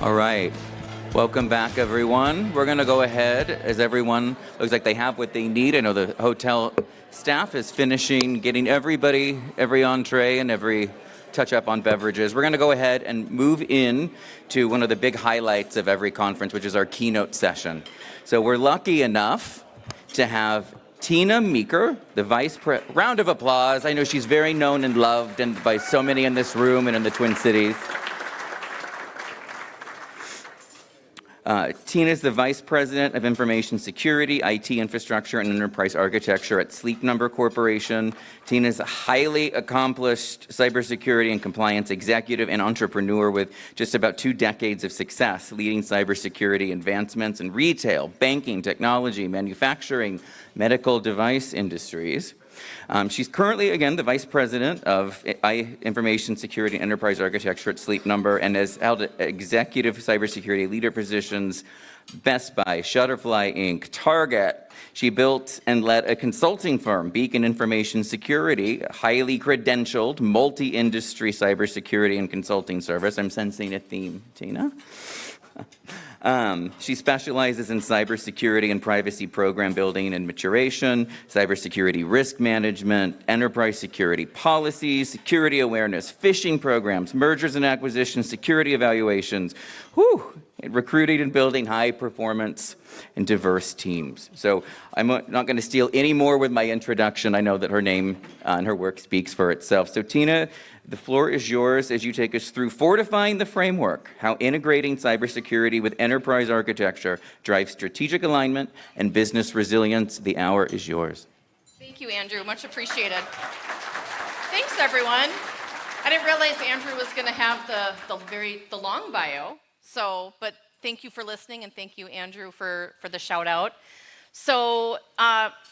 All right. Welcome back, everyone. We're going to go ahead, as everyone looks like they have what they need. I know the hotel staff is finishing getting everybody, every entree and every touch-up on beverages. We're going to go ahead and move in to one of the big highlights of every conference, which is our keynote session. So we're lucky enough to have Tina Meeker, the Vice President. Round of applause. I know she's very known and loved by so many in this room and in the Twin Cities. Tina is the Vice President of Information Security, IT Infrastructure, and Enterprise Architecture at Sleep Number Corporation. Tina is a highly accomplished cybersecurity and compliance executive and entrepreneur with just about 2 decades of success, leading cybersecurity advancements in retail, banking, technology, manufacturing, medical device industries. She's currently, again, the Vice President of Information Security and Enterprise Architecture at Sleep Number and has held executive cybersecurity leader positions, Best Buy, Shutterfly Inc., Target. She built and led a consulting firm, Beacon Information Security, a highly credentialed, multi-industry cybersecurity and consulting service. I'm sensing a theme, Tina. She specializes in cybersecurity and privacy program building and maturation, cybersecurity risk management, enterprise security policies, security awareness, phishing programs, mergers and acquisitions, security evaluations, recruiting and building high performance and diverse teams. So I'm not going to steal any more with my introduction. I know that her name and her work speaks for itself. So Tina, the floor is yours as you take us through Fortifying the Framework, how integrating cybersecurity with enterprise architecture drives strategic alignment and business resilience. The hour is yours. Thank you, Andrew. Much appreciated. Thanks, everyone. I didn't realize Andrew was going to have the long bio. But thank you for listening, and thank you, Andrew, for the shout out. So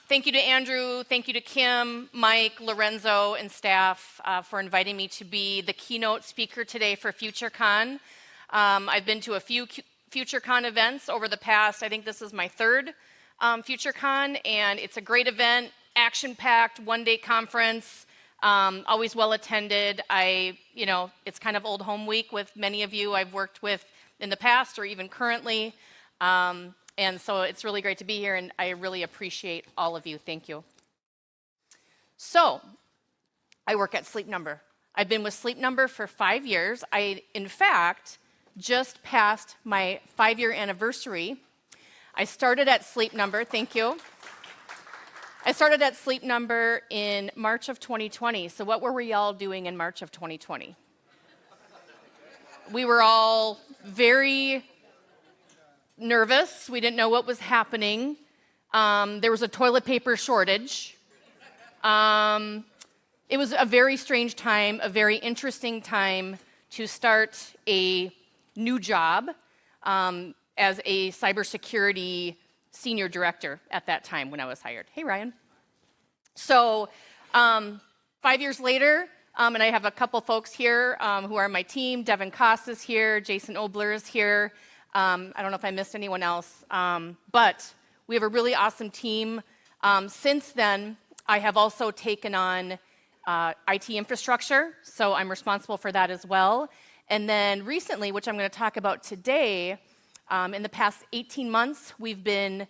thank you to Andrew, thank you to Kim, Mike, Lorenzo, and staff for inviting me to be the keynote speaker today for FutureCon. I've been to a few FutureCon events over the past, I think this is my 3rd FutureCon, and it's a great event, action-packed, one-day conference, always well-attended. It's kind of old home week with many of you I've worked with in the past or even currently. And so it's really great to be here, and I really appreciate all of you. Thank you. So, I work at Sleep Number. I've been with Sleep Number for 5 years. I, in fact, just passed my 5-year anniversary. I started at Sleep Number, thank you. I started at Sleep Number in March of 2020. So what were we all doing in March of 2020? We were all very nervous. We didn't know what was happening. There was a toilet paper shortage. It was a very strange time, a very interesting time to start a new job as a cybersecurity senior director at that time when I was hired. Hey, Ryan. So 5 years later, and I have a couple folks here who are my team. Devin Koss is here. Jason Obler is here. I don't know if I missed anyone else, but we have a really awesome team. Since then, I have also taken on IT infrastructure, so I'm responsible for that as well. And then recently, which I'm going to talk about today, in the past 18 months, we've been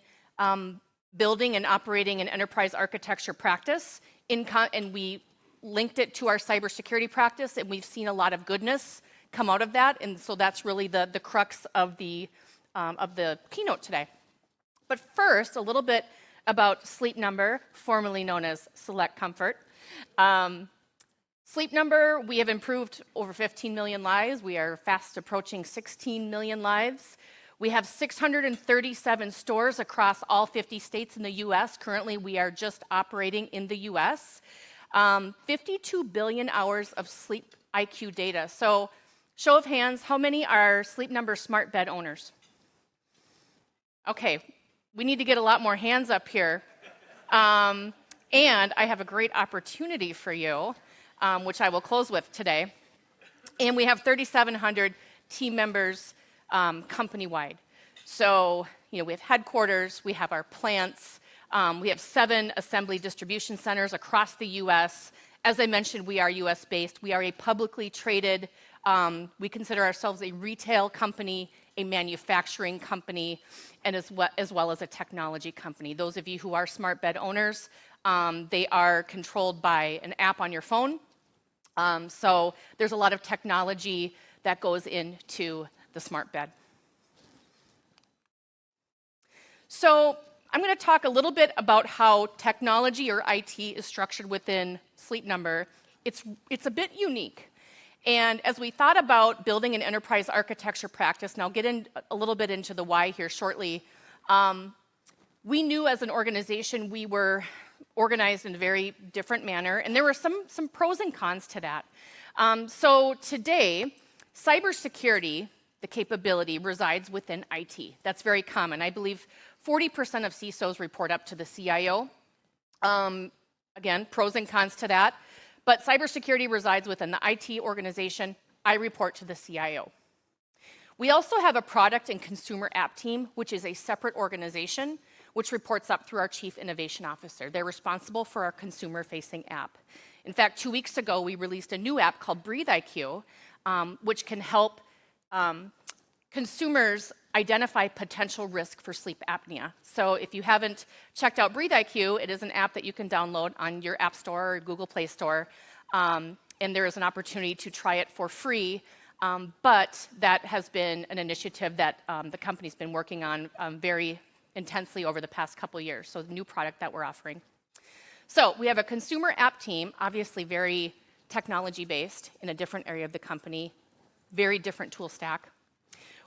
building and operating an enterprise architecture practice, and we linked it to our cybersecurity practice, and we've seen a lot of goodness come out of that, and so that's really the crux of the keynote today. But first, a little bit about Sleep Number, formerly known as Select Comfort. Sleep Number, we have improved over 15 million lives. We are fast approaching 16 million lives. We have 637 stores across all 50 states in the U.S. Currently, we are just operating in the U.S. 52 billion hours of sleep IQ data. So, show of hands, how many are Sleep Number smart bed owners? Okay, we need to get a lot more hands up here. And I have a great opportunity for you, which I will close with today. And we have 3,700 team members company-wide. So, we have headquarters, we have our plants, we have 7 assembly distribution centers across the U.S. As I mentioned, we are U.S.-based. We are a publicly traded We consider ourselves a retail company, a manufacturing company, and as well as a technology company. Those of you who are smart bed owners, they are controlled by an app on your phone. So there's a lot of technology that goes into the smart bed. So I'm going to talk a little bit about how technology or IT is structured within Sleep Number. It's a bit unique. And as we thought about building an enterprise architecture practice, and I'll get in a little bit into the why here shortly, we knew as an organization we were organized in a very different manner, and there were some pros and cons to that. So today, cybersecurity, the capability, resides within IT. That's very common. I believe 40% of CISOs report up to the CIO. Again, pros and cons to that. But cybersecurity resides within the IT organization. I report to the CIO. We also have a product and consumer app team, which is a separate organization, which reports up through our Chief Innovation Officer. They're responsible for our consumer-facing app. In fact, 2 weeks ago, we released a new app called Breathe IQ, which can help consumers identify potential risk for sleep apnea. So if you haven't checked out Breathe IQ, it is an app that you can download on your App Store or Google Play Store, and there is an opportunity to try it for free, but that has been an initiative that the company's been working on very intensely over the past couple years, so the new product that we're offering. So we have a consumer app team, obviously very technology-based in a different area of the company, very different tool stack.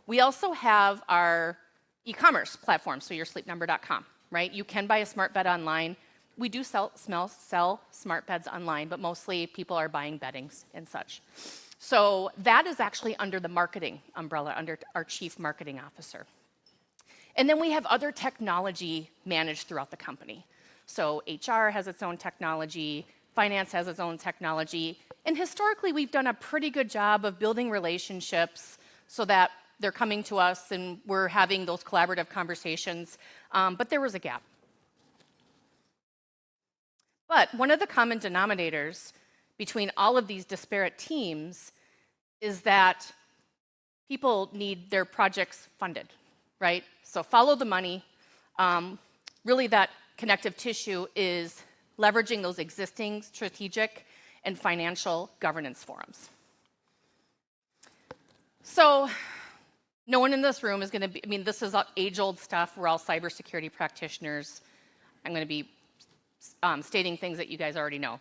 We also have our e-commerce platform, so your sleepnumber.com, right? You can buy a smart bed online. We do sell smart beds online, but mostly people are buying beddings and such. So that is actually under the marketing umbrella, under our Chief Marketing Officer. And then we have other technology managed throughout the company. So HR has its own technology, finance has its own technology, and historically we've done a pretty good job of building relationships so that they're coming to us and we're having those collaborative conversations, but there was a gap. But one of the common denominators between all of these disparate teams is that people need their projects funded, right? So follow the money. Really that connective tissue is leveraging those existing strategic and financial governance forums. So no one in this room is going to be, I mean, this is age-old stuff. We're all cybersecurity practitioners. I'm going to be stating things that you guys already know.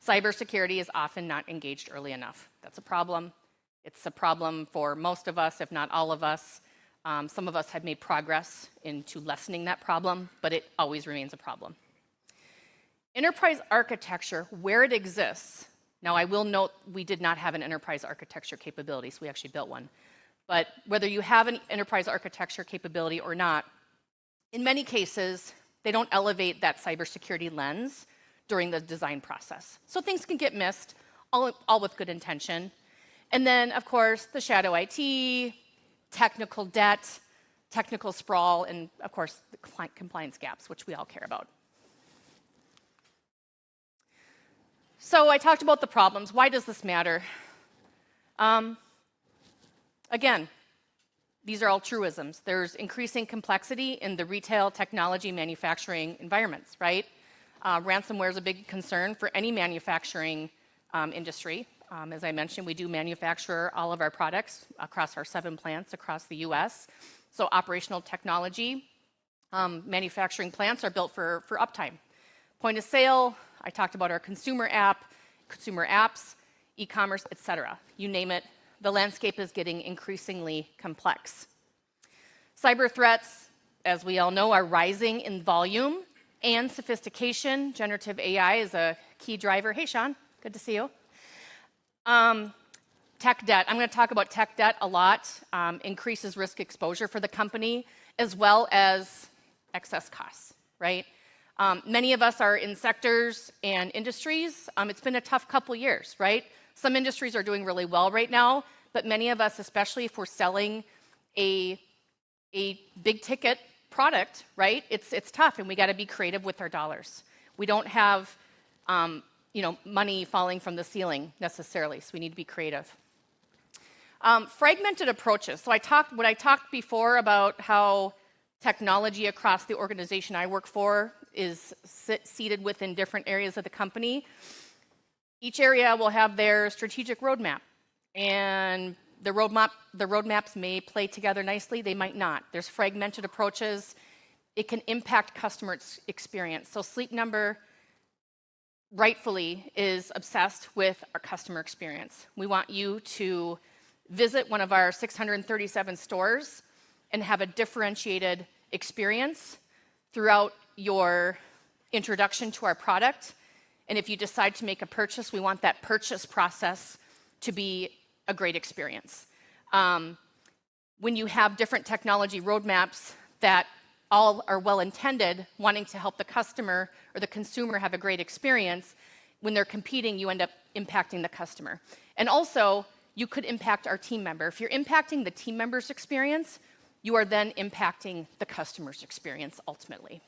Cybersecurity is often not engaged early enough. That's a problem. It's a problem for most of us, if not all of us. Some of us have made progress into lessening that problem, but it always remains a problem. Enterprise architecture, where it exists, now I will note we did not have an enterprise architecture capability, so we actually built one. But whether you have an enterprise architecture capability or not, in many cases, they don't elevate that cybersecurity lens during the design process. So things can get missed, all with good intention. And then, of course, the shadow IT, technical debt, technical sprawl, and, of course, the compliance gaps, which we all care about. So I talked about the problems. Why does this matter? Again, these are all truisms. There's increasing complexity in the retail, technology, manufacturing environments, right? Ransomware is a big concern for any manufacturing industry. As I mentioned, we do manufacture all of our products across our 7 plants across the US. So operational technology, manufacturing plants are built for uptime. Point of sale, I talked about our consumer app, consumer apps, e-commerce, et cetera. You name it, the landscape is getting increasingly complex. Cyber threats, as we all know, are rising in volume and sophistication. Generative AI is a key driver. Hey, Sean, good to see you. Tech debt. I'm going to talk about tech debt a lot. Increases risk exposure for the company, as well as excess costs, right? Many of us are in sectors and industries. It's been a tough couple years, right? Some industries are doing really well right now, but many of us, especially if we're selling a big ticket product, right? It's tough, and we got to be creative with our dollars. We don't have money falling from the ceiling necessarily, so we need to be creative. Fragmented approaches. So when I talked before about how technology across the organization I work for is seated within different areas of the company, each area will have their strategic roadmap. And the roadmaps may play together nicely, they might not. There's fragmented approaches. It can impact customer experience. So Sleep Number rightfully is obsessed with our customer experience. We want you to visit one of our 637 stores and have a differentiated experience throughout your introduction to our product. And if you decide to make a purchase, we want that purchase process to be a great experience. When you have different technology roadmaps that all are well-intended, wanting to help the customer or the consumer have a great experience, when they're competing, you end up impacting the customer. And also, you could impact our team member. If you're impacting the team member's experience, you are then impacting the customer's experience ultimately.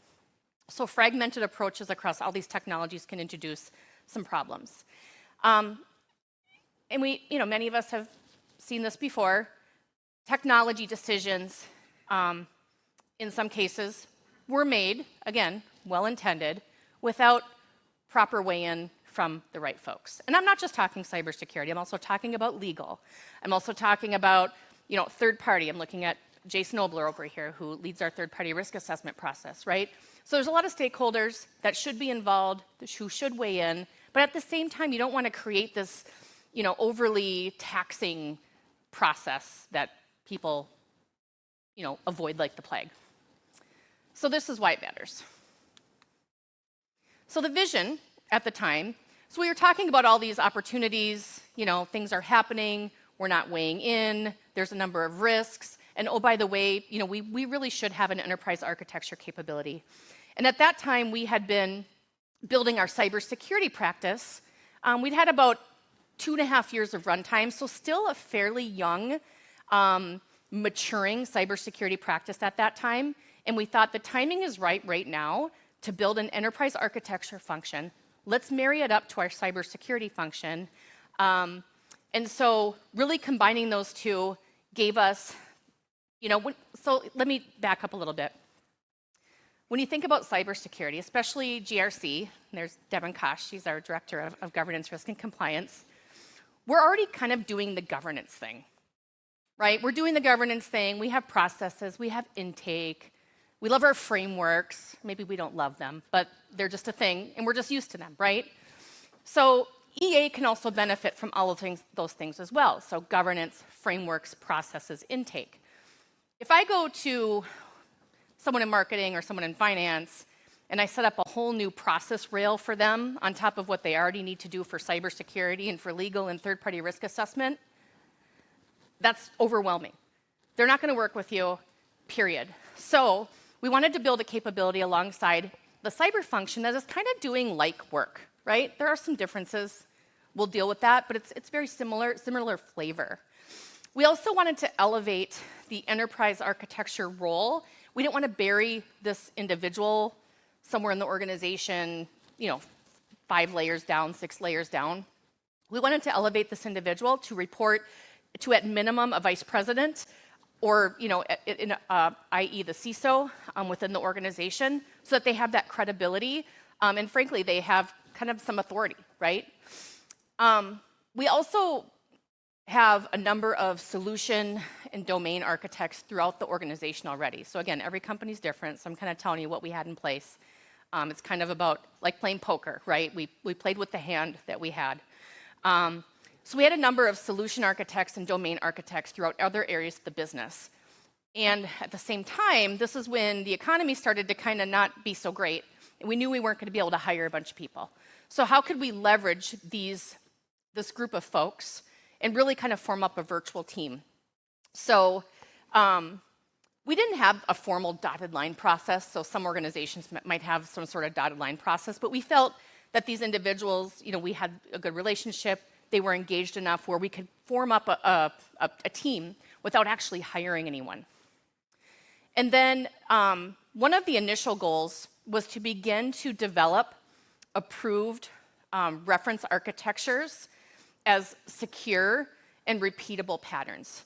So fragmented approaches across all these technologies can introduce some problems. And many of us have seen this before. Technology decisions, in some cases, were made, again, well-intended, without proper weigh-in from the right folks. And I'm not just talking cybersecurity, I'm also talking about legal. I'm also talking about, third party. I'm looking at Jason Obler over here, who leads our third-party risk assessment process, right? So there's a lot of stakeholders that should be involved, who should weigh in, but at the same time, you don't want to create this, overly taxing process that people, avoid like the plague. So this is why it matters. So the vision at the time, so we were talking about all these opportunities, things are happening, we're not weighing in, there's a number of risks, and oh, by the way, we really should have an enterprise architecture capability. And at that time, we had been building our cybersecurity practice. We'd had about 2.5 years of runtime, so still a fairly young, maturing cybersecurity practice at that time. And we thought the timing is right now to build an enterprise architecture function. Let's marry it up to our cybersecurity function. And so really combining those two gave us, so let me back up a little bit. When you think about cybersecurity, especially GRC, there's Devin Kosh, she's our Director of Governance, Risk, and Compliance, we're already kind of doing the governance thing, right? We're doing the governance thing, we have processes, we have intake, we love our frameworks. Maybe we don't love them, but they're just a thing, and we're just used to them, right? So EA can also benefit from all of those things as well. So governance, frameworks, processes, intake. If I go to someone in marketing or someone in finance, and I set up a whole new process rail for them on top of what they already need to do for cybersecurity and for legal and third-party risk assessment, that's overwhelming. They're not going to work with you, period. So we wanted to build a capability alongside the cyber function that is kind of doing like work, right? There are some differences. We'll deal with that, but it's very similar flavor. We also wanted to elevate the enterprise architecture role. We didn't want to bury this individual somewhere in the organization, 5 layers down, 6 layers down. We wanted to elevate this individual to report to, at minimum, a vice president, or i.e. the CISO within the organization, so that they have that credibility, and frankly, they have kind of some authority, right? We also have a number of solution and domain architects throughout the organization already. So again, every company's different, so I'm kind of telling you what we had in place. It's kind of about like playing poker, right? We played with the hand that we had. So we had a number of solution architects and domain architects throughout other areas of the business. And at the same time, this is when the economy started to kind of not be so great. And we knew we weren't going to be able to hire a bunch of people. So how could we leverage this group of folks and really kind of form up a virtual team? So we didn't have a formal dotted line process. So some organizations might have some sort of dotted line process, but we felt that these individuals, we had a good relationship. They were engaged enough where we could form up a team without actually hiring anyone. And then one of the initial goals was to begin to develop approved reference architectures as secure and repeatable patterns.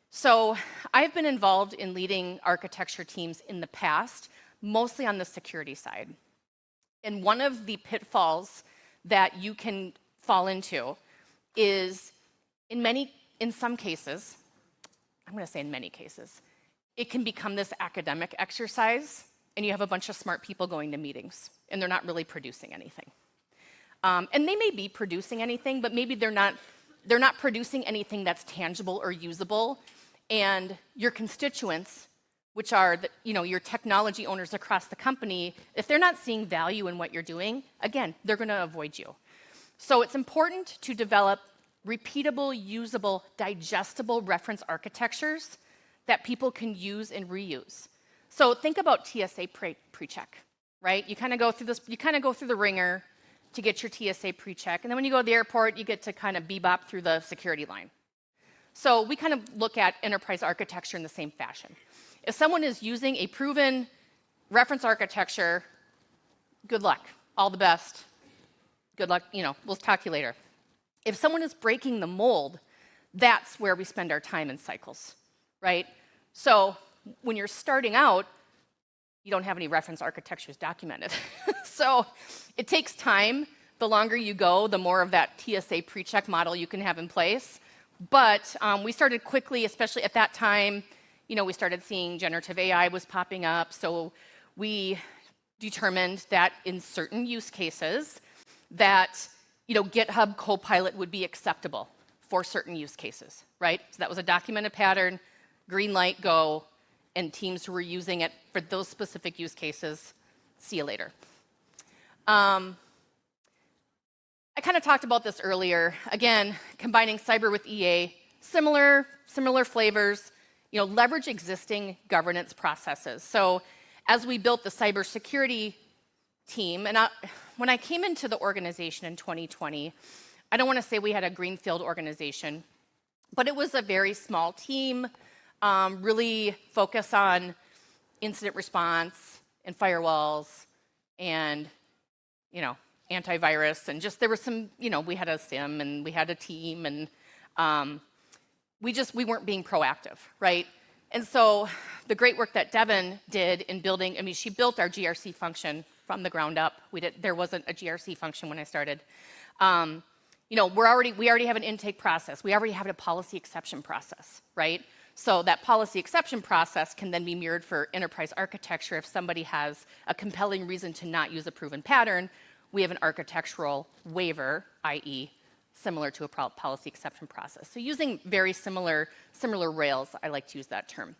So I've been involved in leading architecture teams in the past, mostly on the security side. And one of the pitfalls that you can fall into is in some cases, I'm going to say in many cases, it can become this academic exercise, and you have a bunch of smart people going to meetings, and they're not really producing anything. And they may be producing anything, but maybe they're not producing anything that's tangible or usable. And your constituents, which are your technology owners across the company, if they're not seeing value in what you're doing, again, they're going to avoid you. So it's important to develop repeatable, usable, digestible reference architectures that people can use and reuse. So think about TSA pre-check, right? You kind of go through the ringer to get your TSA pre-check, and then when you go to the airport, you get to kind of bebop through the security line. So we kind of look at enterprise architecture in the same fashion. If someone is using a proven reference architecture, good luck, all the best. Good luck, we'll talk to you later. If someone is breaking the mold, that's where we spend our time in cycles, right? So when you're starting out, you don't have any reference architectures documented. So it takes time. The longer you go, the more of that TSA pre-check model you can have in place. But we started quickly, especially at that time, we started seeing generative AI was popping up. So we determined that in certain use cases that GitHub Copilot would be acceptable for certain use cases, right? So that was a documented pattern, green light, go, and teams who were using it for those specific use cases, see you later. I kind of talked about this earlier. Again, combining cyber with EA, similar flavors, leverage existing governance processes. So as we built the cybersecurity team, and when I came into the organization in 2020, I don't want to say we had a greenfield organization, but it was a very small team, really focused on incident response and firewalls and, antivirus, and just there was some, we had a SIM and we had a team, and we weren't being proactive, right? And so the great work that Devin did in building, she built our GRC function from the ground up. There wasn't a GRC function when I started. We already have an intake process. We already have a policy exception process, right? So that policy exception process can then be mirrored for enterprise architecture. If somebody has a compelling reason to not use a proven pattern, we have an architectural waiver, i.e., similar to a policy exception process. So using very similar rails, I like to use that term.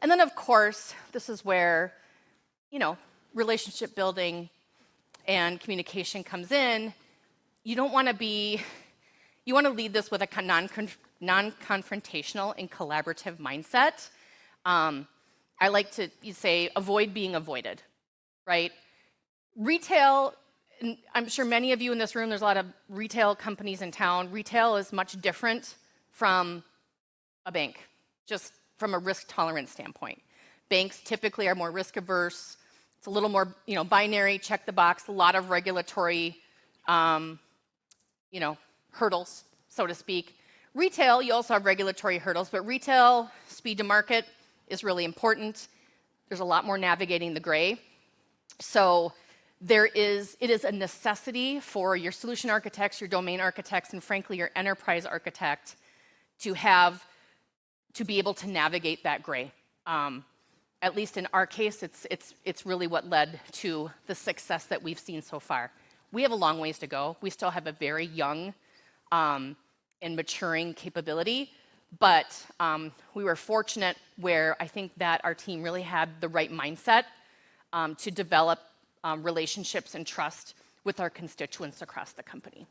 And then, of course, this is where, relationship building and communication comes in. You want to lead this with a non-confrontational and collaborative mindset. I like to say, avoid being avoided, right? Retail, and I'm sure many of you in this room, there's a lot of retail companies in town. Retail is much different from a bank, just from a risk tolerance standpoint. Banks typically are more risk averse. It's a little more, binary, check the box, a lot of regulatory, hurdles, so to speak. Retail, you also have regulatory hurdles, but retail, speed to market is really important. There's a lot more navigating the gray. So it is a necessity for your solution architects, your domain architects, and frankly, your enterprise architect to be able to navigate that gray. At least in our case, it's really what led to the success that we've seen so far. We have a long ways to go. We still have a very young and maturing capability, but we were fortunate where I think that our team really had the right mindset to develop relationships and trust with our constituents across the company.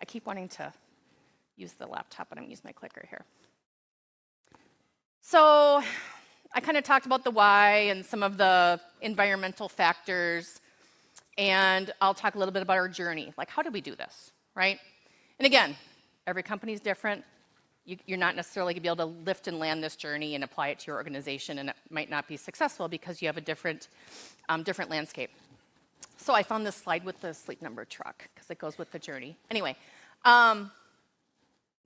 I keep wanting to use the laptop, but I'm going to use my clicker here. So I kind of talked about the why and some of the environmental factors, and I'll talk a little bit about our journey. Like, how did we do this, right? And again, every company is different. You're not necessarily going to be able to lift and land this journey and apply it to your organization, and it might not be successful because you have a different landscape. So I found this slide with the Sleep Number truck because it goes with the journey. Anyway,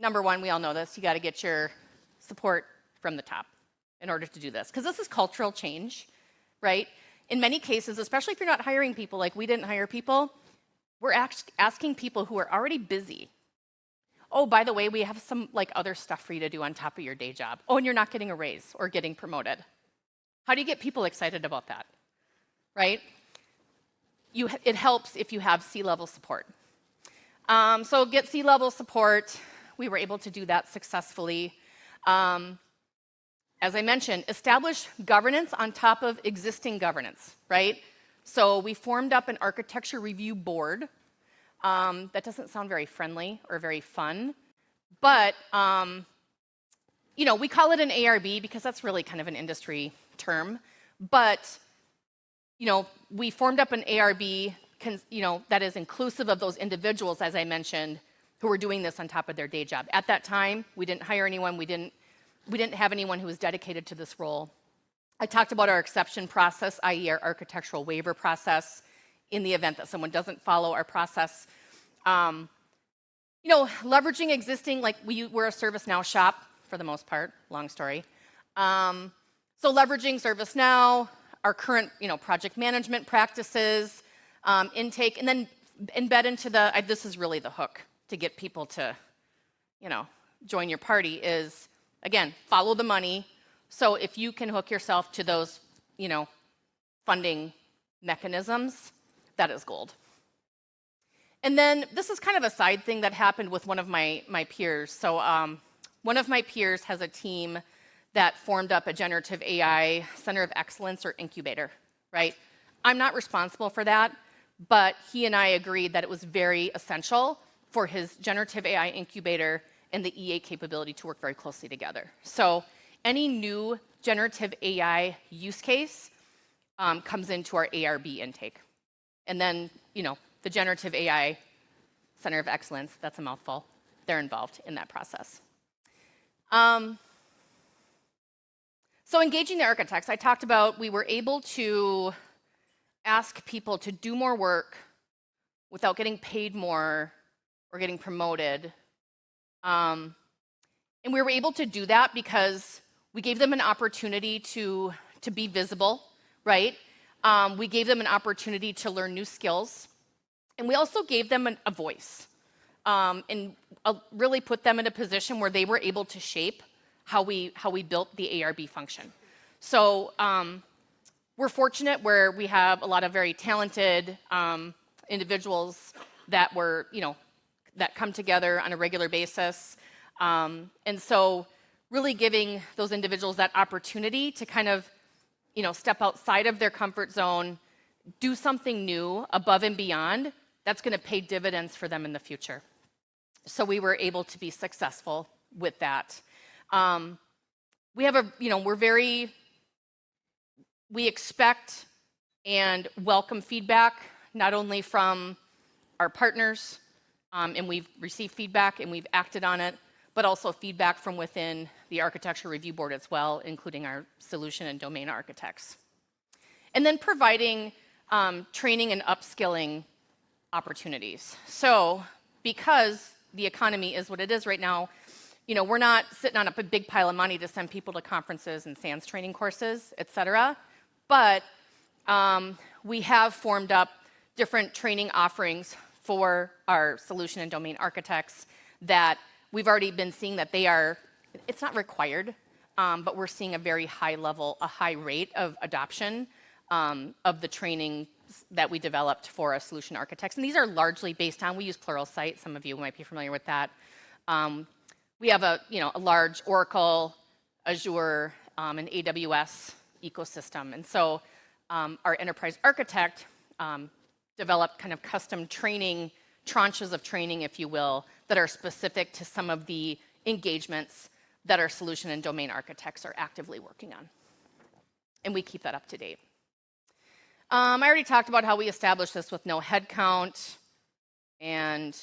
number one, we all know this, you got to get your support from the top in order to do this, because this is cultural change, right? In many cases, especially if you're not hiring people, like we didn't hire people, we're asking people who are already busy, oh, by the way, we have some like other stuff for you to do on top of your day job. Oh, and you're not getting a raise or getting promoted. How do you get people excited about that, right? It helps if you have C-level support. So get C-level support. We were able to do that successfully. As I mentioned, establish governance on top of existing governance, right? So we formed up an architecture review board. That doesn't sound very friendly or very fun, but we call it an ARB because that's really kind of an industry term. But we formed up an ARB, that is inclusive of those individuals, as I mentioned, who were doing this on top of their day job. At that time, we didn't hire anyone. We didn't have anyone who was dedicated to this role. I talked about our exception process, i.e. our architectural waiver process, in the event that someone doesn't follow our process. Leveraging existing, like we're a ServiceNow shop for the most part, long story. So leveraging ServiceNow, our current, project management practices, intake, and then embed into this is really the hook to get people to, join your party is, again, follow the money. So if you can hook yourself to those, funding mechanisms, that is gold. And then this is kind of a side thing that happened with one of my peers. So one of my peers has a team that formed up a generative AI center of excellence or incubator, right? I'm not responsible for that, but he and I agreed that it was very essential for his generative AI incubator and the EA capability to work very closely together. So any new generative AI use case comes into our ARB intake. And then, the generative AI center of excellence, that's a mouthful, they're involved in that process. So engaging the architects, I talked about we were able to ask people to do more work without getting paid more or getting promoted. And we were able to do that because we gave them an opportunity to be visible, right? We gave them an opportunity to learn new skills. And we also gave them a voice and really put them in a position where they were able to shape how we built the ARB function. So we're fortunate where we have a lot of very talented individuals that that come together on a regular basis. And so really giving those individuals that opportunity to kind of, step outside of their comfort zone, do something new above and beyond, that's going to pay dividends for them in the future. So we were able to be successful with that. We have we expect and welcome feedback, not only from our partners, and we've received feedback and we've acted on it, but also feedback from within the architecture review board as well, including our solution and domain architects. And then providing training and upskilling opportunities. So because the economy is what it is right now, we're not sitting on a big pile of money to send people to conferences and SANS training courses, et cetera. But we have formed up different training offerings for our solution and domain architects that we've already been seeing that it's not required, but we're seeing a very high level, a high rate of adoption of the training that we developed for our solution architects. And these are largely based on, we use Pluralsight, some of you might be familiar with that. We have a large Oracle, Azure, and AWS ecosystem. And so our enterprise architect developed kind of custom training, tranches of training, if you will, that are specific to some of the engagements that our solution and domain architects are actively working on. And we keep that up to date. I already talked about how we established this with no headcount. And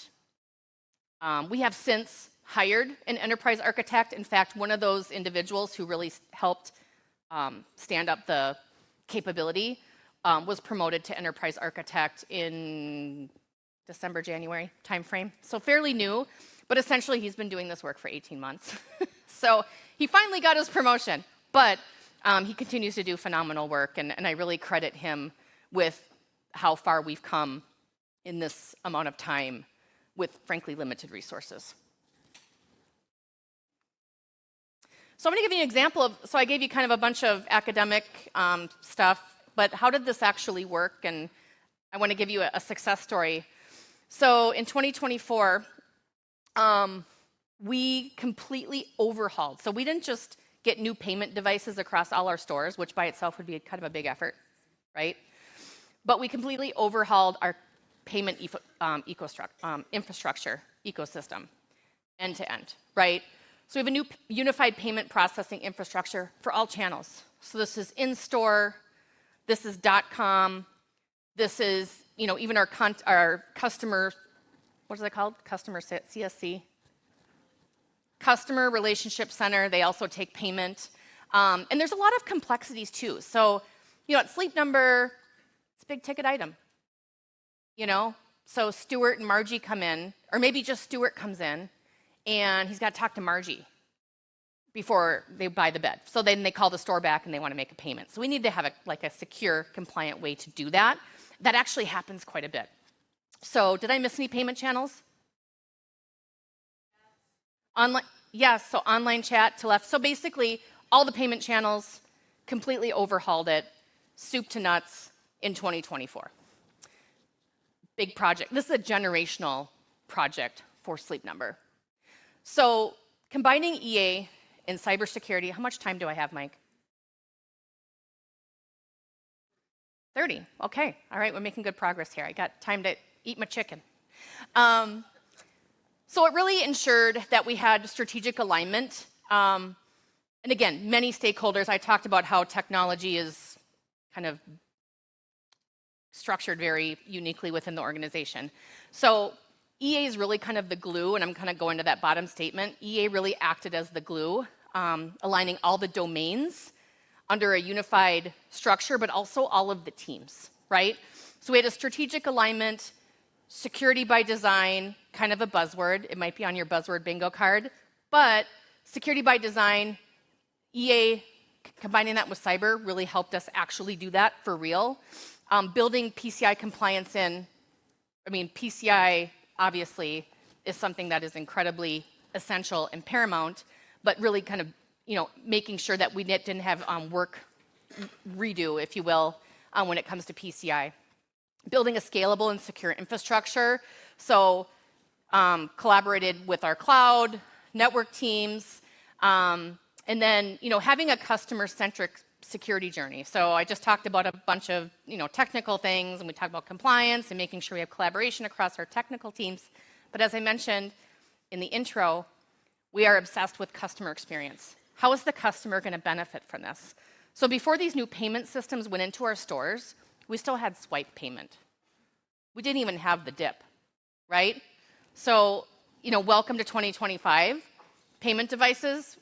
we have since hired an enterprise architect. In fact, one of those individuals who really helped stand up the capability was promoted to enterprise architect in December, January timeframe. So fairly new, But essentially, he's been doing this work for 18 months. So he finally got his promotion. But he continues to do phenomenal work, and I really credit him with how far we've come in this amount of time with, frankly, limited resources. So I'm going to give you an example of, so I gave you kind of a bunch of academic stuff, but how did this actually work? And I want to give you a success story. So in 2024, we completely overhauled. So we didn't just get new payment devices across all our stores, which by itself would be kind of a big effort, right? But we completely overhauled our payment infrastructure ecosystem, end to end, right? So we have a new unified payment processing infrastructure for all channels. So this is in-store, this is .com, this is, even our customer, what is it called? Customer CSC? Customer Relationship Center, they also take payment. And there's a lot of complexities too. So, at Sleep Number, it's a big ticket item. So Stuart and Margie come in, or maybe just Stuart comes in, and he's got to talk to Margie before they buy the bed. So then they call the store back and they want to make a payment. So we need to have a secure, compliant way to do that. That actually happens quite a bit. So did I miss any payment channels? Online, yes, so online chat to left. So basically, all the payment channels, completely overhauled it, soup to nuts in 2024. Big project. This is a generational project for Sleep Number. So combining EA and cybersecurity, how much time do I have, Mike? 30, okay. All right, we're making good progress here. I got time to eat my chicken. So it really ensured that we had strategic alignment. And again, many stakeholders. I talked about how technology is kind of structured very uniquely within the organization. So EA is really kind of the glue, and I'm kind of going to that bottom statement. EA really acted as the glue, aligning all the domains under a unified structure, but also all of the teams, right? So we had a strategic alignment, security by design, kind of a buzzword. It might be on your buzzword bingo card, but security by design, EA, combining that with cyber really helped us actually do that for real. Building PCI compliance in, PCI obviously is something that is incredibly essential and paramount, but really kind of, making sure that we didn't have work redo, if you will, when it comes to PCI. Building a scalable and secure infrastructure. So collaborated with our cloud, network teams, and then, having a customer-centric security journey. So I just talked about a bunch of, technical things, and we talked about compliance and making sure we have collaboration across our technical teams. But as I mentioned in the intro, we are obsessed with customer experience. How is the customer going to benefit from this? So before these new payment systems went into our stores, we still had swipe payment. We didn't even have the dip, right? So, welcome to 2025. Payment devices,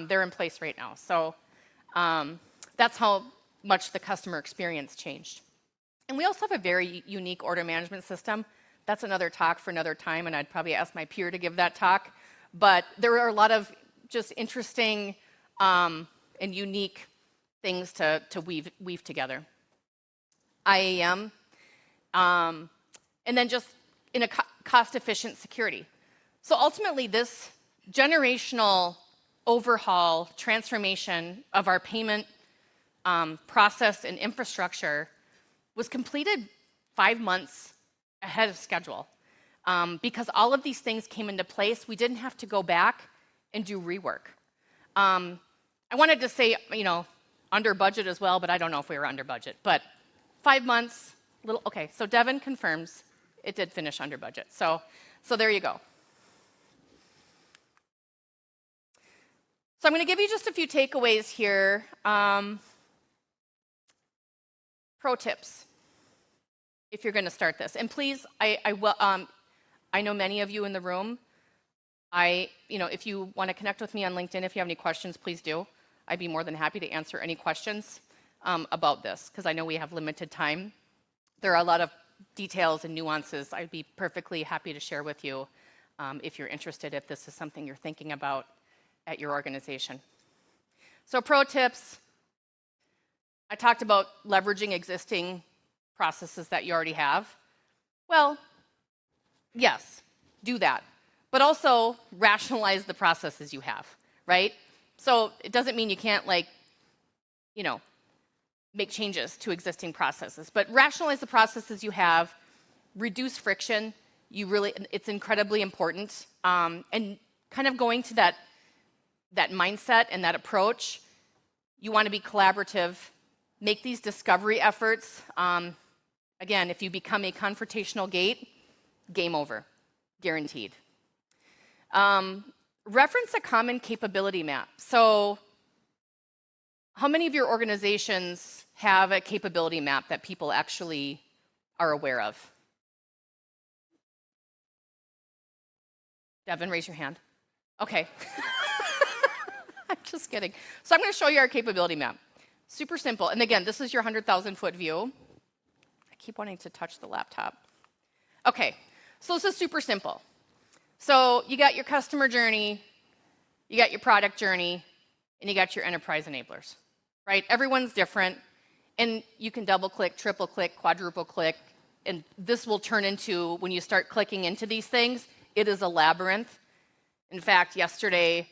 they're in place right now. So that's how much the customer experience changed. And we also have a very unique order management system. That's another talk for another time, and I'd probably ask my peer to give that talk. But there are a lot of just interesting and unique things to weave together. IAM, and then just in a cost-efficient security. So ultimately, this generational overhaul, transformation of our payment process and infrastructure was completed 5 months ahead of schedule. Because all of these things came into place, we didn't have to go back and do rework. I wanted to say, under budget as well, but I don't know if we were under budget. But 5 months, okay, so Devin confirms it did finish under budget. So there you go. So I'm going to give you just a few takeaways here. Pro tips, if you're going to start this. And please, I know many of you in the room. If you want to connect with me on LinkedIn, if you have any questions, please do. I'd be more than happy to answer any questions about this, because I know we have limited time. There are a lot of details and nuances I'd be perfectly happy to share with you if you're interested, if this is something you're thinking about at your organization. So pro tips, I talked about leveraging existing processes that you already have. Well, yes, do that. But also rationalize the processes you have, right? So it doesn't mean you can't make changes to existing processes, but rationalize the processes you have, reduce friction. It's incredibly important. And kind of going to that mindset and that approach, you want to be collaborative, make these discovery efforts. Again, if you become a confrontational gate, game over, guaranteed. Reference a common capability map. So how many of your organizations have a capability map that people actually are aware of? Devin, raise your hand. Okay. I'm just kidding. So I'm going to show you our capability map. Super simple. And again, this is your 100,000-foot view. I keep wanting to touch the laptop. Okay, so this is super simple. So you got your customer journey, you got your product journey, and you got your enterprise enablers, right? Everyone's different, and you can double-click, triple-click, quadruple-click, and this will turn into, when you start clicking into these things, it is a labyrinth. In fact, yesterday,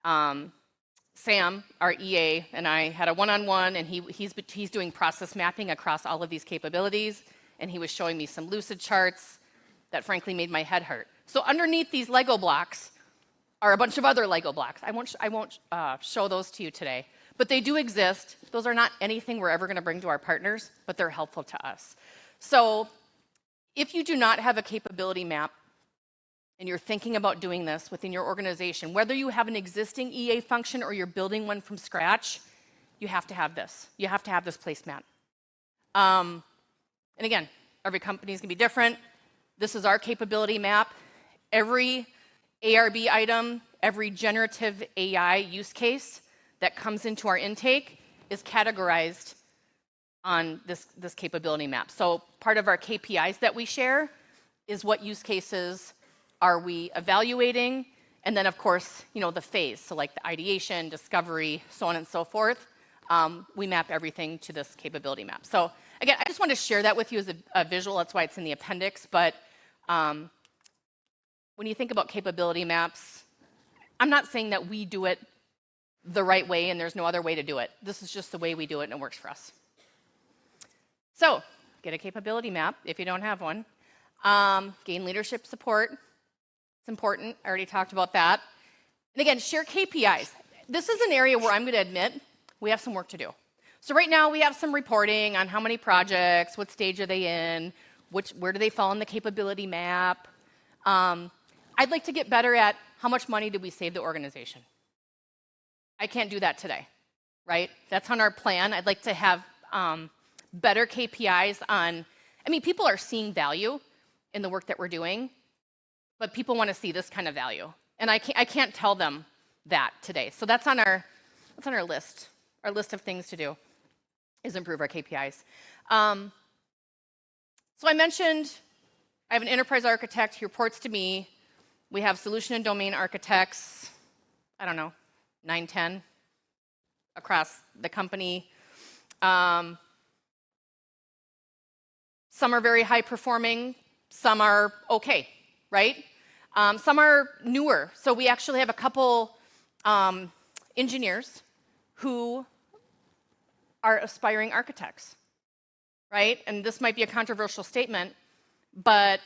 Sam, our EA, and I had a one-on-one, and he's doing process mapping across all of these capabilities, and he was showing me some lucid charts that frankly made my head hurt. So underneath these Lego blocks are a bunch of other Lego blocks. I won't show those to you today, but they do exist. Those are not anything we're ever going to bring to our partners, but they're helpful to us. So if you do not have a capability map, and you're thinking about doing this within your organization, whether you have an existing EA function or you're building one from scratch, you have to have this. You have to have this placemat. And again, every company is going to be different. This is our capability map. Every ARB item, every generative AI use case that comes into our intake is categorized on this capability map. So part of our KPIs that we share is what use cases are we evaluating, and then of course, the phase, so like the ideation, discovery, so on and so forth. We map everything to this capability map. So again, I just wanted to share that with you as a visual. That's why it's in the appendix. But when you think about capability maps, I'm not saying that we do it the right way and there's no other way to do it. This is just the way we do it, and it works for us. So get a capability map if you don't have one. Gain leadership support. It's important. I already talked about that. And again, share KPIs. This is an area where I'm going to admit we have some work to do. So right now we have some reporting on how many projects, what stage are they in, where do they fall in the capability map. I'd like to get better at how much money did we save the organization. I can't do that today, right? That's on our plan. I'd like to have better KPIs on, people are seeing value in the work that we're doing, but people want to see this kind of value. And I can't tell them that today. So that's on our list. Our list of things to do is improve our KPIs. So I mentioned I have an enterprise architect. He reports to me. We have solution and domain architects, 9, 10 across the company. Some are very high performing. Some are okay, right? Some are newer. So we actually have a couple engineers who are aspiring architects, right? And this might be a controversial statement, but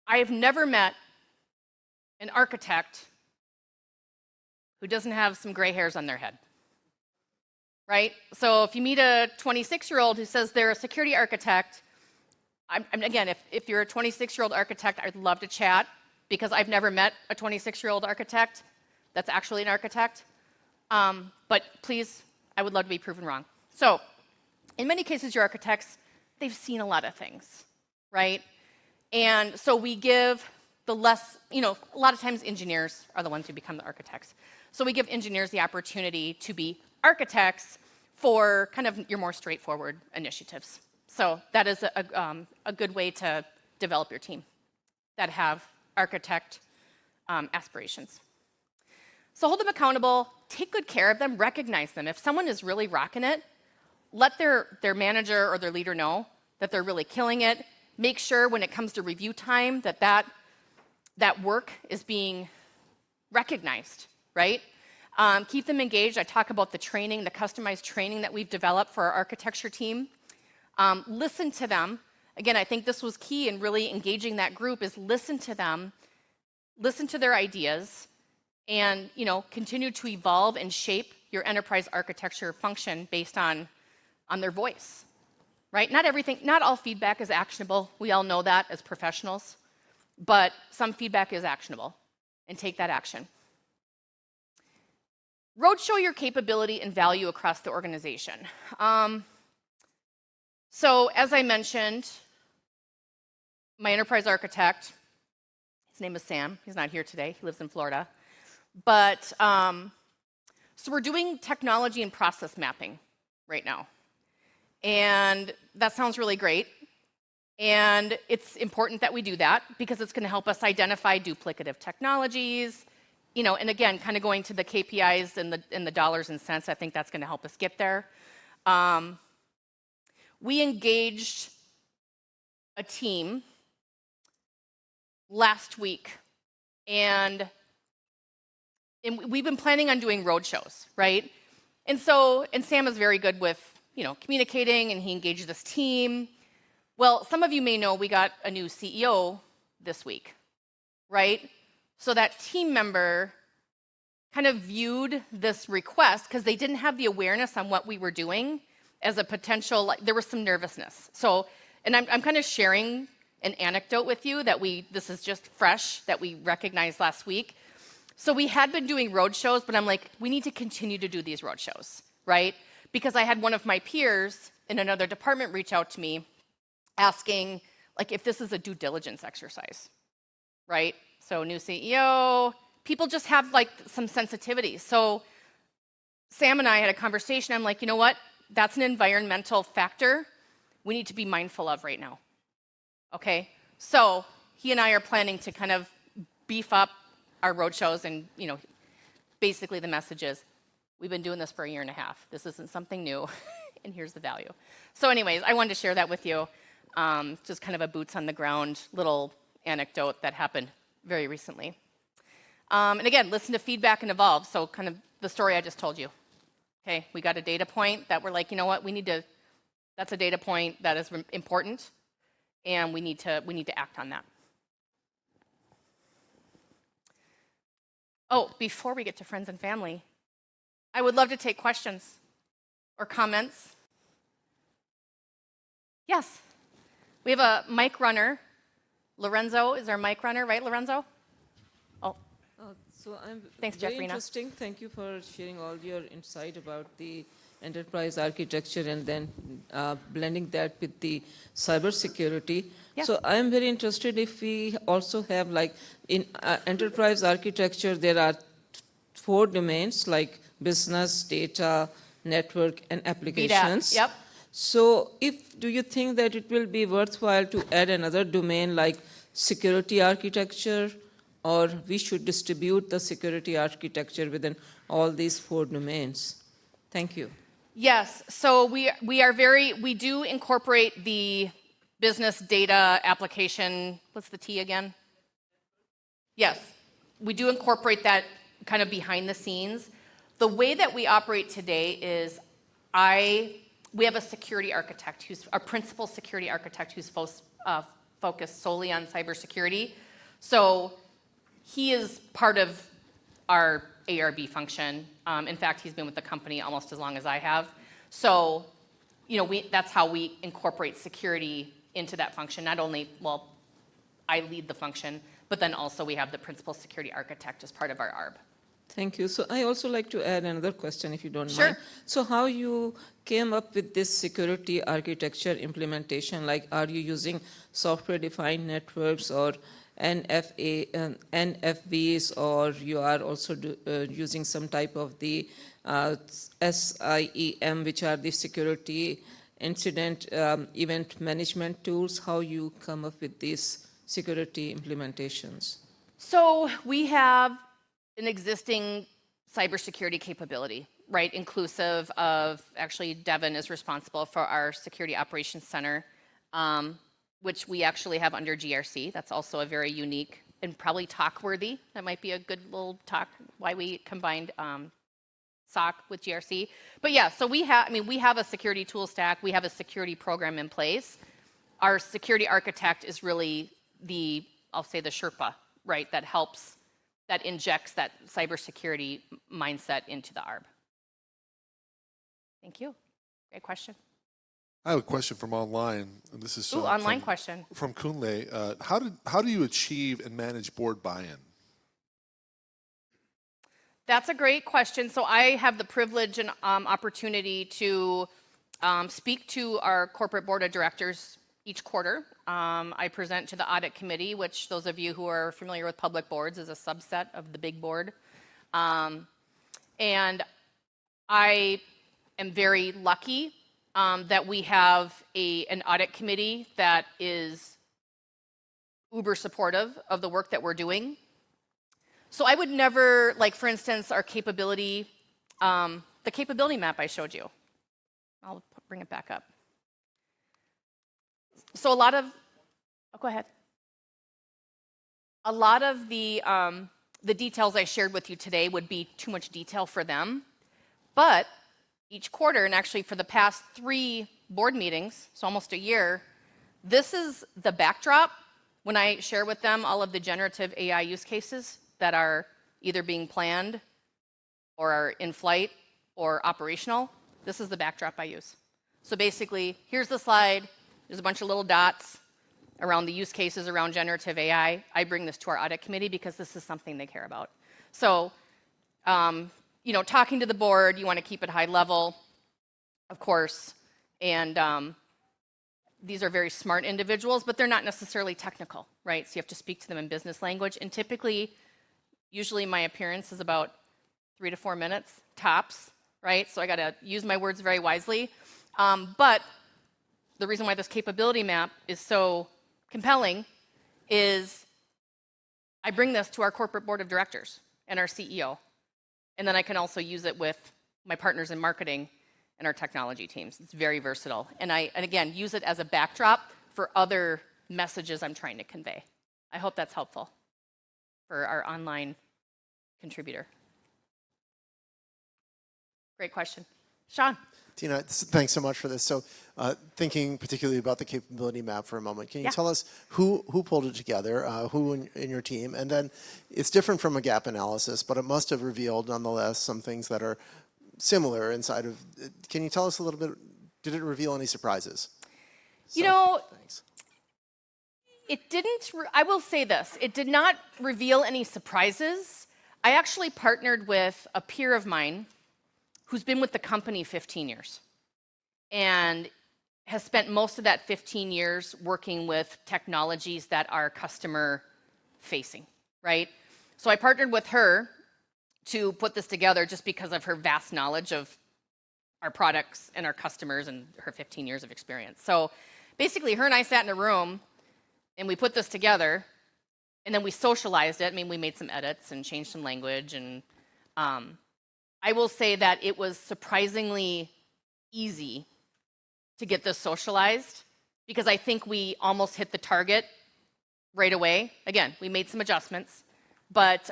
I have never met an architect who doesn't have some gray hairs on their head, right? So if you meet a 26-year-old who says they're a security architect, again, if you're a 26-year-old architect, I'd love to chat, because I've never met a 26-year-old architect that's actually an architect. But please, I would love to be proven wrong. So in many cases, your architects, they've seen a lot of things, right? And so we give the less, a lot of times engineers are the ones who become the architects. So we give engineers the opportunity to be architects for kind of your more straightforward initiatives. So that is a good way to develop your team. that have architect aspirations. So hold them accountable, take good care of them, recognize them. If someone is really rocking it, let their manager or their leader know that they're really killing it. Make sure when it comes to review time that work is being recognized, right? Keep them engaged. I talk about the training, the customized training that we've developed for our architecture team. Listen to them. Again, I think this was key in really engaging that group is listen to them, listen to their ideas, and continue to evolve and shape your enterprise architecture function based on their voice, right? Not all feedback is actionable. We all know that as professionals, but some feedback is actionable, and take that action. Roadshow your capability and value across the organization. So as I mentioned, my enterprise architect, his name is Sam. He's not here today. He lives in Florida. But so we're doing technology and process mapping right now. And that sounds really great. And it's important that we do that because it's going to help us identify duplicative technologies. And again, kind of going to the KPIs and the dollars and cents, I think that's going to help us get there. We engaged a team last week, and we've been planning on doing road shows, right? And Sam is very good with, communicating, and he engaged this team. Well, some of you may know we got a new CEO this week, right? So that team member kind of viewed this request because they didn't have the awareness on what we were doing as a potential, there was some nervousness. So, and I'm kind of sharing an anecdote with you this is just fresh, that we recognized last week. So we had been doing road shows, but I'm like, we need to continue to do these road shows, right? Because I had one of my peers in another department reach out to me asking, if this is a due diligence exercise, right? So new CEO, people just have some sensitivity. So Sam and I had a conversation. I'm like, you know what? That's an environmental factor we need to be mindful of right now. Okay? So he and I are planning to kind of beef up our road shows, and basically the message is, we've been doing this for a year and a half. This isn't something new, and here's the value. So anyways, I wanted to share that with you. Just kind of a boots on the ground little anecdote that happened very recently. And again, listen to feedback and evolve. So kind of the story I just told you. Okay, we got a data point that we're like, you know what, that's a data point that is important, and we need to act on that. Oh, before we get to friends and family, I would love to take questions or comments. Yes, we have a mic runner. Lorenzo is our mic runner, right, Lorenzo? Oh. So I'm Thanks, very Jeffrina. interesting. Thank you for sharing all your insight about the enterprise architecture and then blending that with the cybersecurity. Yes. So I'm very interested if we also have in enterprise architecture, there are 4 domains like business, data, network, and applications. Yep. So do you think that it will be worthwhile to add another domain like security architecture, or we should distribute the security architecture within all these 4 domains? Thank you. Yes, so we do incorporate the business data application, what's the T again? Yes, we do incorporate that kind of behind the scenes. The way that we operate today is we have a security architect, who's our principal security architect, who's focused solely on cybersecurity. So he is part of our ARB function. In fact, he's been with the company almost as long as I have. So, that's how we incorporate security into that function. Not only, I lead the function, but then also we have the principal security architect as part of our ARB. Thank you. So I also like to add another question, if you don't Sure. mind. So how you came up with this security architecture implementation? Are you using software-defined networks or NFVs, or you are also using some type of the SIEM, which are the security incident event management tools? How you come up with this security implementations? So we have an existing cybersecurity capability, right? Inclusive of, actually, Devin is responsible for our Security Operations Center, which we actually have under GRC. That's also a very unique and probably talk-worthy. That might be a good little talk, why we combined SOC with GRC. But yeah, so we have a security tool stack. We have a security program in place. Our security architect is really I'll say the Sherpa, right? That helps, that injects that cybersecurity mindset into the ARB. Thank you. Great question. I have a question from online, and this is Online question. from Kunle. How do you achieve and manage board buy-in? That's a great question. So I have the privilege and opportunity to speak to our corporate board of directors each quarter. I present to the audit committee, which those of you who are familiar with public boards is a subset of the big board. And I am very lucky that we have an audit committee that is uber supportive of the work that we're doing. So I would never, like for instance, our capability, the capability map I showed you. I'll bring it back up. So go ahead. A lot of the details I shared with you today would be too much detail for them. But each quarter, and actually for the past 3 board meetings, so almost a year, this is the backdrop when I share with them all of the generative AI use cases that are either being planned or are in flight or operational. This is the backdrop I use. So basically, here's the slide. There's a bunch of little dots around the use cases around generative AI. I bring this to our audit committee because this is something they care about. So, talking to the board, you want to keep it high level, of course. And these are very smart individuals, but they're not necessarily technical, right? So you have to speak to them in business language. And typically, usually my appearance is about 3 to 4 minutes, tops, right? So I got to use my words very wisely. But the reason why this capability map is so compelling is I bring this to our corporate board of directors and our CEO. And then I can also use it with my partners in marketing and our technology teams. It's very versatile. And again, use it as a backdrop for other messages I'm trying to convey. I hope that's helpful for our online contributor. Great question. Sean. Tina, thanks so much for this. So thinking particularly about the capability map for a moment, can you tell us who pulled it together, who in your team? And then it's different from a gap analysis, but it must have revealed nonetheless some things that are similar inside of, can you tell us a little bit, did it reveal any surprises? Thanks. It didn't, I will say this, it did not reveal any surprises. I actually partnered with a peer of mine who's been with the company 15 years and has spent most of that 15 years working with technologies that are customer facing, right? So I partnered with her to put this together just because of her vast knowledge of our products and our customers and her 15 years of experience. So basically her and I sat in a room and we put this together and then we socialized it. I mean, we made some edits and changed some language, and I will say that it was surprisingly easy to get this socialized because I think we almost hit the target right away. Again, we made some adjustments, but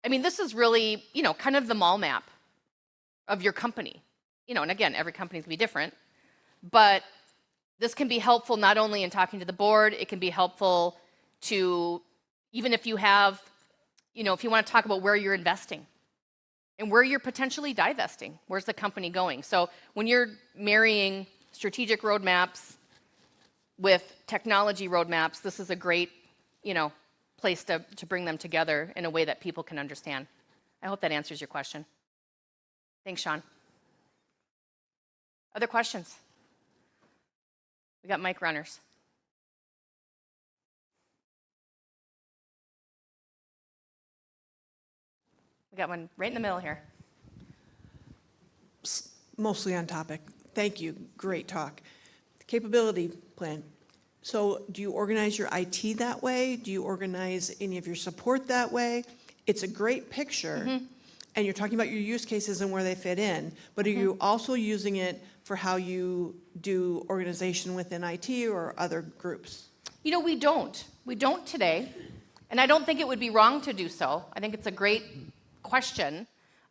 this is really, kind of the mall map of your company. And again, every company is going to be different, but this can be helpful not only in talking to the board, it can be helpful to, even if you have, if you want to talk about where you're investing and where you're potentially divesting, where's the company going? So when you're marrying strategic roadmaps with technology roadmaps, this is a great, place to bring them together in a way that people can understand. I hope that answers your question. Thanks, Sean. Other questions? We got mic runners. We got one right in the middle here. Mostly on topic. Thank you. Great talk. The capability plan. So do you organize your IT that way? Do you organize any of your support that way? It's a great picture, and you're talking about your use cases and where they fit in, but are you also using it for how you do organization within IT or other groups? You know, we don't. We don't today, and I don't think it would be wrong to do so. I think it's a great question.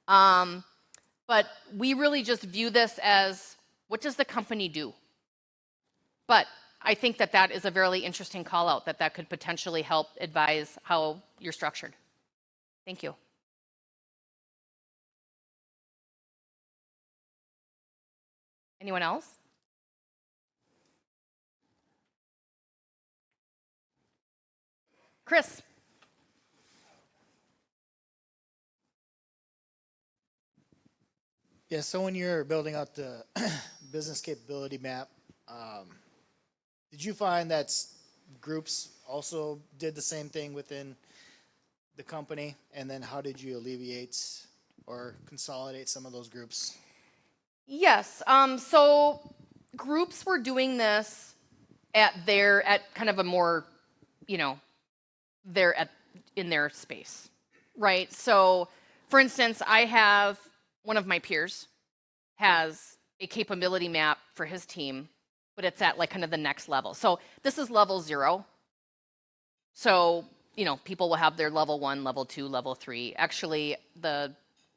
But we really just view this as, what does the company do? But I think that that is a very interesting call out, that that could potentially help advise how you're structured. Thank you. Anyone else? Chris. Yeah, so when you're building out the business capability map, did you find that groups also did the same thing within the company? And then how did you alleviate or consolidate some of those groups? Yes. So groups were doing this at kind of a more, in their space, right? So, for instance, I have one of my peers has a capability map for his team, but it's at like kind of the next level. So this is level 0. So, people will have their level 1, level 2, level 3. Actually, the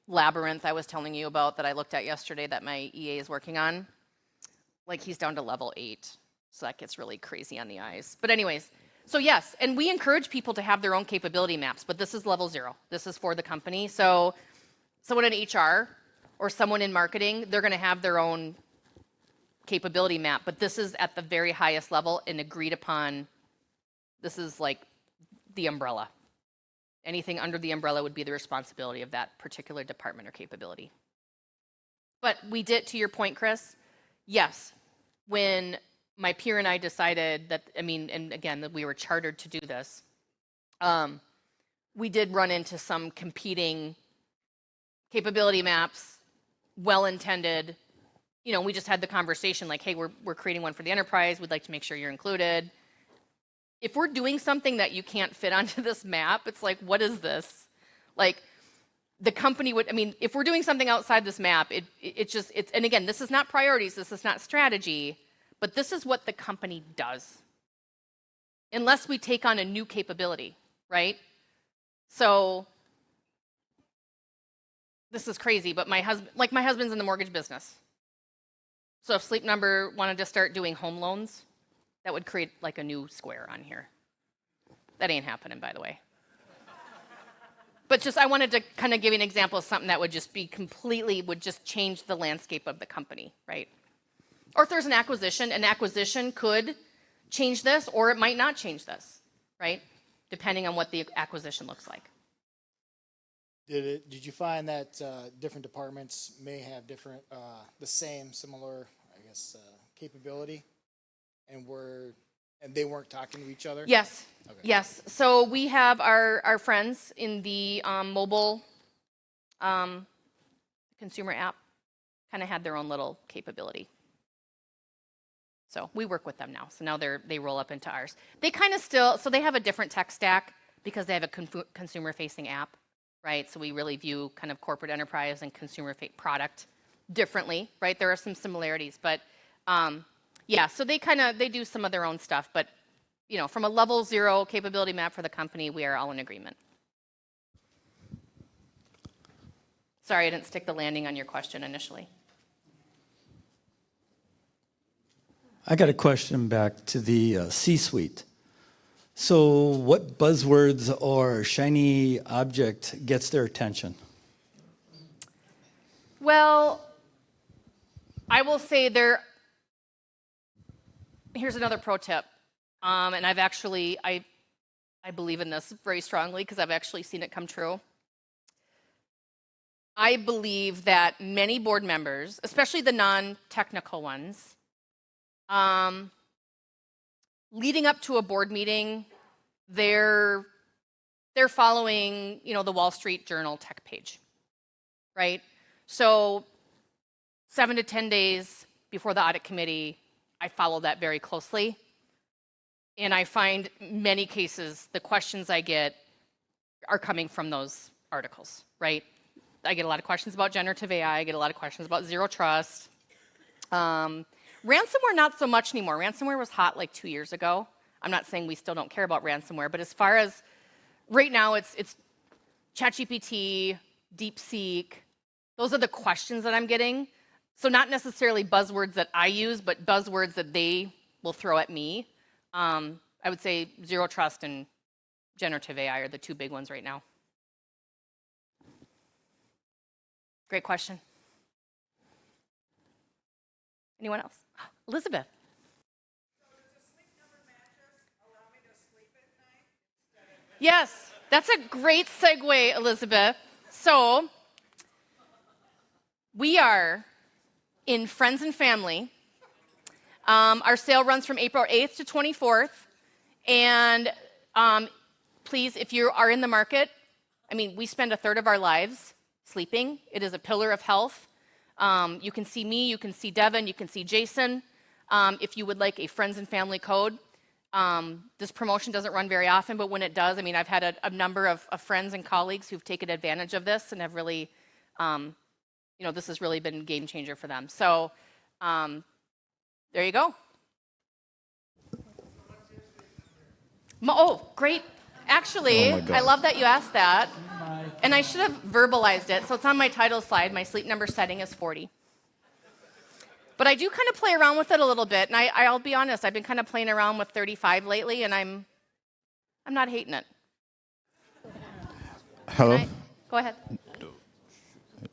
labyrinth I was telling you about that I looked at yesterday that my EA is working on, like he's down to level 8. So that gets really crazy on the eyes. But anyways, so yes, and we encourage people to have their own capability maps, but this is level 0. This is for the company. So someone in HR or someone in marketing, they're going to have their own capability map, but this is at the very highest level and agreed upon. This is like the umbrella. Anything under the umbrella would be the responsibility of that particular department or capability. But we did, to your point, Chris, yes, when my peer and I decided that, and again, that we were chartered to do this, we did run into some competing capability maps, well-intended. We just had the conversation like, hey, we're creating one for the enterprise. We'd like to make sure you're included. If we're doing something that you can't fit onto this map, it's like, what is this? Like, the company would, if we're doing something outside this map, and again, this is not priorities, this is not strategy, but this is what the company does. Unless we take on a new capability, right? So, this is crazy, but my husband's in the mortgage business. So if Sleep Number wanted to start doing home loans, that would create like a new square on here. That ain't happening, by the way. But just, I wanted to kind of give you an example of something that would just would just change the landscape of the company, right? Or if there's an acquisition could change this, or it might not change this, right? Depending on what the acquisition looks like. Did you find that different departments may have different, similar, capability, and they weren't talking to each other? Yes. Okay. Yes. So we have our friends in the mobile consumer app kind of had their own little capability. So we work with them now. So now they roll up into ours. They kind of so they have a different tech stack because they have a consumer-facing app, right? So we really view kind of corporate enterprise and consumer product differently, right? There are some similarities, but yeah, so they do some of their own stuff, but from a level 0 capability map for the company, we are all in agreement. Sorry, I didn't stick the landing on your question initially. I got a question back to the C-suite. So what buzzwords or shiny object gets their attention? Well, I will say here's another pro tip. And I've actually, I believe in this very strongly because I've actually seen it come true. I believe that many board members, especially the non-technical ones, leading up to a board meeting, they're following, the Wall Street Journal tech page, right? So 7 to 10 days before the audit committee, I follow that very closely. And I find many cases, the questions I get are coming from those articles, right? I get a lot of questions about generative AI. I get a lot of questions about zero trust. Ransomware, not so much anymore. Ransomware was hot like 2 years ago. I'm not saying we still don't care about ransomware, but as far as right now, it's ChatGPT, DeepSeek. Those are the questions that I'm getting. So not necessarily buzzwords that I use, but buzzwords that they will throw at me. I would say zero trust and generative AI are the two big ones right now. Great question. Anyone else? Elizabeth. Yes, that's a great segue, Elizabeth. So we are in Friends and Family. Our sale runs from April 8th to 24th. And please, if you are in the market, I mean, we spend a third of our lives sleeping. It is a pillar of health. You can see me, you can see Devin, you can see Jason. If you would like a Friends and Family code, this promotion doesn't run very often, but when it does, I mean, I've had a number of friends and colleagues who've taken advantage of this and have really, this has really been a game changer for them. So there you go. Oh, great. Actually, I love that you asked that. And I should have verbalized it. So it's on my title slide. My sleep number setting is 40. But I do kind of play around with it a little bit. And I'll be honest, I've been kind of playing around with 35 lately, and I'm not hating it. Hello. Go ahead.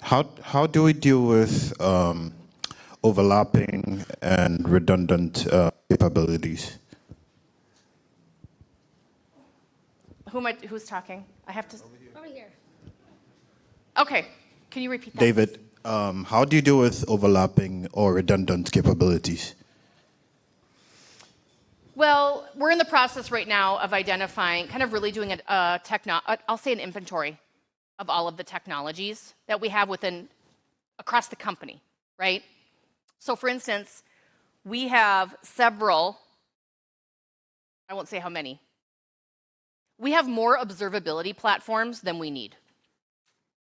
How do we deal with overlapping and redundant capabilities? Who's talking? I have to. Over here. Okay. Can you repeat that? David, how do you deal with overlapping or redundant capabilities? Well, we're in the process right now of identifying, kind of really doing I'll say an inventory of all of the technologies that we have across the company, right? So for instance, we have several, I won't say how many. We have more observability platforms than we need,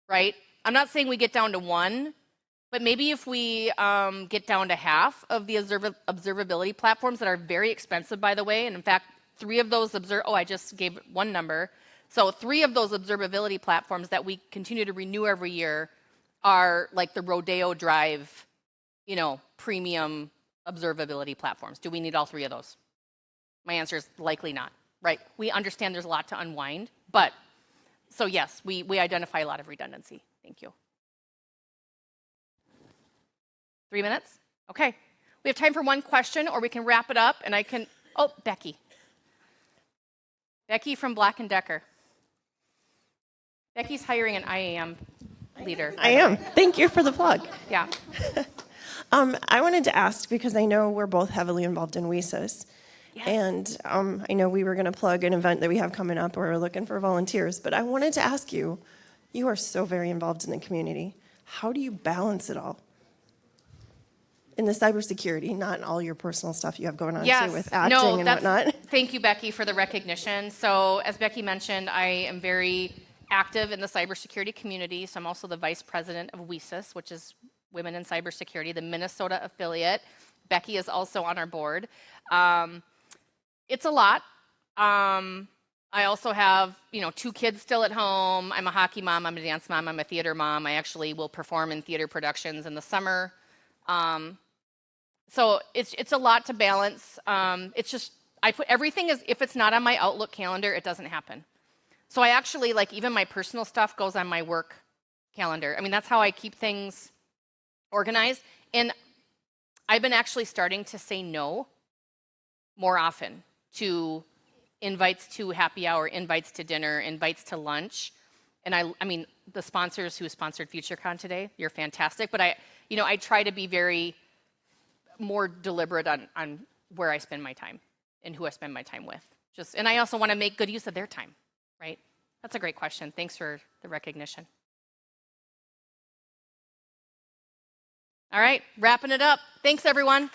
right? I'm not saying we get down to one, but maybe if we get down to half of the observability platforms that are very expensive, by the way, and in fact, 3 of those I just gave one number. So 3 of those observability platforms that we continue to renew every year are like the Rodeo Drive, premium observability platforms. Do we need all 3 of those? My answer is likely not, right? We understand there's a lot to unwind, but so yes, we identify a lot of redundancy. Thank you. 3 minutes? Okay. We have time for one question, or we can wrap it up, and Becky. Becky from Black & Decker. Becky's hiring an IAM leader. I am. Thank you for the plug. Yeah. I wanted to ask, because I know we're both heavily involved in WESIS, Yes. and I know we were going to plug an event that we have coming up where we're looking for volunteers, but I wanted to ask you, you are so very involved in the community. How do you balance it all? In the cybersecurity, not in all your personal stuff you have going on too with acting and whatnot. Thank you, Becky, for the recognition. So as Becky mentioned, I am very active in the cybersecurity community. So I'm also the vice president of WESIS, which is Women in Cybersecurity, the Minnesota affiliate. Becky is also on our board. It's a lot. I also have, 2 kids still at home. I'm a hockey mom, I'm a dance mom, I'm a theater mom. I actually will perform in theater productions in the summer. So it's a lot to balance. It's just, I put everything if it's not on my Outlook calendar, it doesn't happen. So I actually, even my personal stuff goes on my work calendar. I mean, that's how I keep things organized. And I've been actually starting to say no more often to invites to happy hour, invites to dinner, invites to lunch. And I mean, the sponsors who sponsored FutureCon today, you're fantastic. But I try to be very more deliberate on where I spend my time and who I spend my time with. And I also want to make good use of their time, right? That's a great question. Thanks for the recognition. All right, wrapping it up. Thanks, everyone.